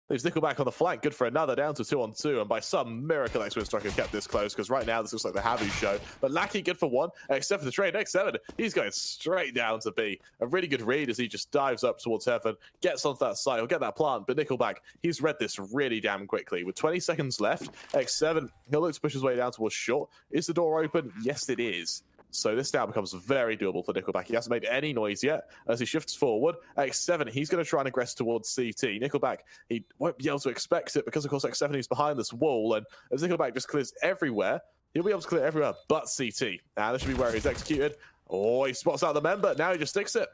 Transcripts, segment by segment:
Leaves Nickelback on the flank, good for another, down to 2-on-2, and by some miracle, ex-Winstrike have kept this close, because right now this looks like the HAVU show. But Lackey good for one, except for the trade. X7, he's going straight down to B. A really good read as he just dives up towards heaven, gets onto that site, he'll get that plant, but Nickelback, he's read this really damn quickly. With 20 seconds left, X7, he'll look to push his way down towards short. Is the door open? Yes, it is. So this now becomes very doable for Nickelback. He hasn't made any noise yet as he shifts forward. X7, he's going to try and aggress towards CT. Nickelback, he won't be able to expect it because, of course, X7 is behind this wall. And as Nickelback just clears everywhere, he'll be able to clear everywhere but CT. Now, this should be where he's executed. Oh, he spots out the member. Now he just sticks it.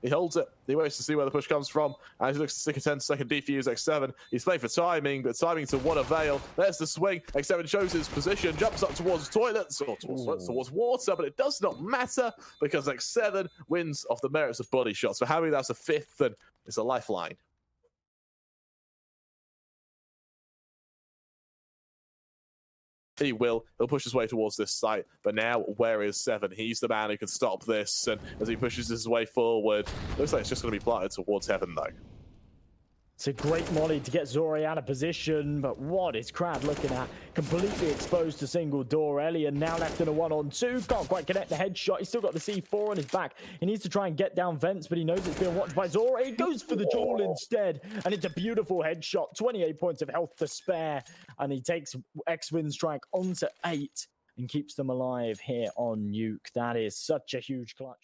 He holds it. He waits to see where the push comes from. And he looks to stick a 10-second defuse. X7. He's playing for timing, but timing to what avail. There's the swing. X7 shows his position, jumps up towards toilets, or towards water, but it does not matter because X7 wins off the merits of body shots. For HAVU, that's a fifth, and it's a lifeline. He'll push his way towards this site, but now where is 7? He's the man who can stop this, and as he pushes his way forward, looks like it's just going to be planted towards heaven though. It's a great molly to get Zori out of position, but what is Crad looking at? Completely exposed to single door. Elliot now left in a 1-on-2. Can't quite connect the headshot. He's still got the C4 on his back. He needs to try and get down vents, but he knows it's being watched by Zori. He goes for the jaw instead, and it's a beautiful headshot. 28 points of health to spare, and he takes ex-Winstrike onto 8 and keeps them alive here on Nuke. That is such a huge clutch.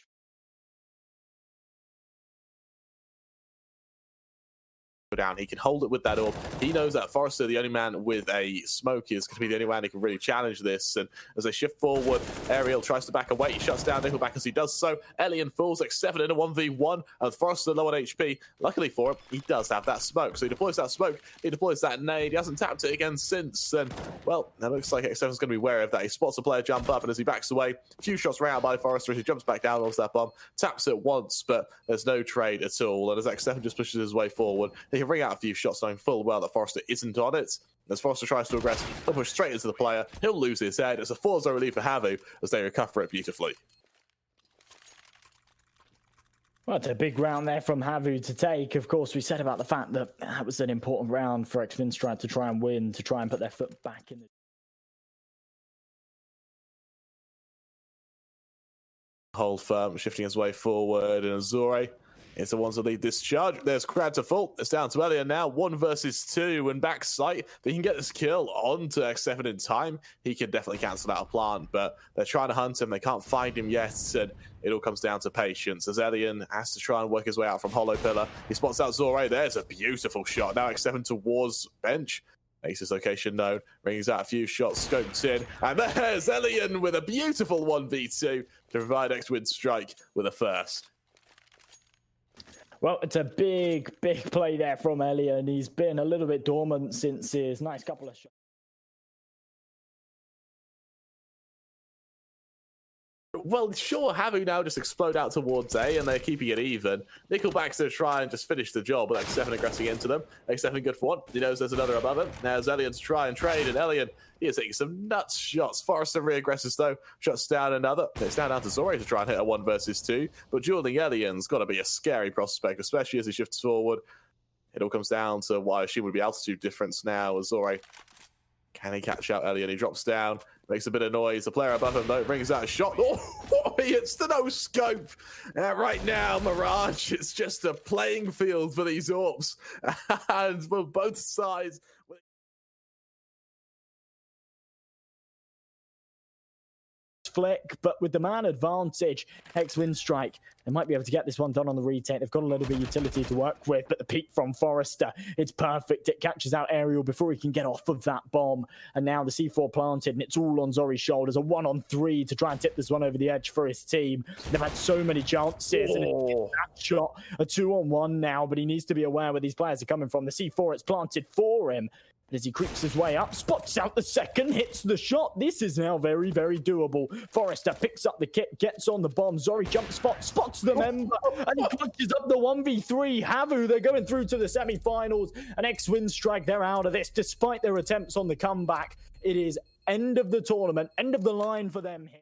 Down. He can hold it with that orb. He knows that Forrester, the only man with a smoke, is going to be the only man who can really challenge this. And as they shift forward, Ariel tries to back away. He shuts down Nickelback as he does so. Elian falls X7 in a 1v1, and Forrester low on HP. Luckily for him, he does have that smoke. So he deploys that smoke, he deploys that nade. He hasn't tapped it again since. And, well, it looks like X7 is going to be wary of that. He spots a player jump up, and as he backs away, a few shots round by Forrester as he jumps back down onto that bomb, taps it once, but there's no trade at all. And as X7 just pushes his way forward, he can ring out a few shots knowing full well that Forrester isn't on it. As Forrester tries to aggress, he'll push straight into the player. He'll lose his head. It's a 4-0 lead for HAVU as they recover it beautifully. Well, it's a big round there from HAVU to take. Of course, we said about the fact that that was an important round for ex-Winstrike to try and win, to try and put their foot back in the hold firm, shifting his way forward, and Azure, it's the ones that lead this charge. There's Crad to full. It's down to Elliot now. 1 versus 2 and back sight. They can get this kill onto X7 in time. He can definitely cancel out a plant, but they're trying to hunt him. They can't find him yet, and it all comes down to patience as Elian has to try and work his way out from Hollow Pillar. He spots out Zore. There's a beautiful shot. Now X7 towards bench. Makes his location known, rings out a few shots, scoped in, and there's Elian with a beautiful 1v2 to provide ex-Winstrike with a first. Well, it's a big play there from Elliot, and he's been a little bit dormant since his nice couple of shots. Well, sure, HAVU now just explode out towards A, and they're keeping it even. Nickelback's going to try and just finish the job with X7 aggressing into them. X7 good for one. He knows there's another above him. Now it's Elian to try and trade, and Elian, he is taking some nuts shots. Forrester re-aggresses, though. Shuts down another. It's down to Zori to try and hit a 1 versus 2. But dueling Elian's got to be a scary prospect, especially as he shifts forward. It all comes down to what I assume would be altitude difference now. As Zori, can he catch out Elian? He drops down. Makes a bit of noise. The player above him, though, brings out a shot. Oh, he hits the no-scope. Right now, Mirage, it's just a playing field for these Orps. And for both sides... Flick, but with the man advantage, ex-Winstrike, they might be able to get this one done on the retake. They've got a little bit of utility to work with, but the peek from Forrester, it's perfect. It catches out Ariel before he can get off of that bomb, and now the C4 planted, and it's all on Zori's shoulders. A 1-on-3 to try and tip this one over the edge for his team. They've had so many chances, and it's that shot. A 2-on-1 now, but he needs to be aware where these players are coming from. The C4, it's planted for him. As he creeps his way up, spots out the second, hits the shot. This is now very doable. Forrester picks up the kit, gets on the bomb. Zori jump spot, spots the member, and he clutches up the 1v3. HAVU, they're going through to the semi-finals. And ex-Winstrike, they're out of this, despite their attempts on the comeback. It is end of the tournament, end of the line for them here.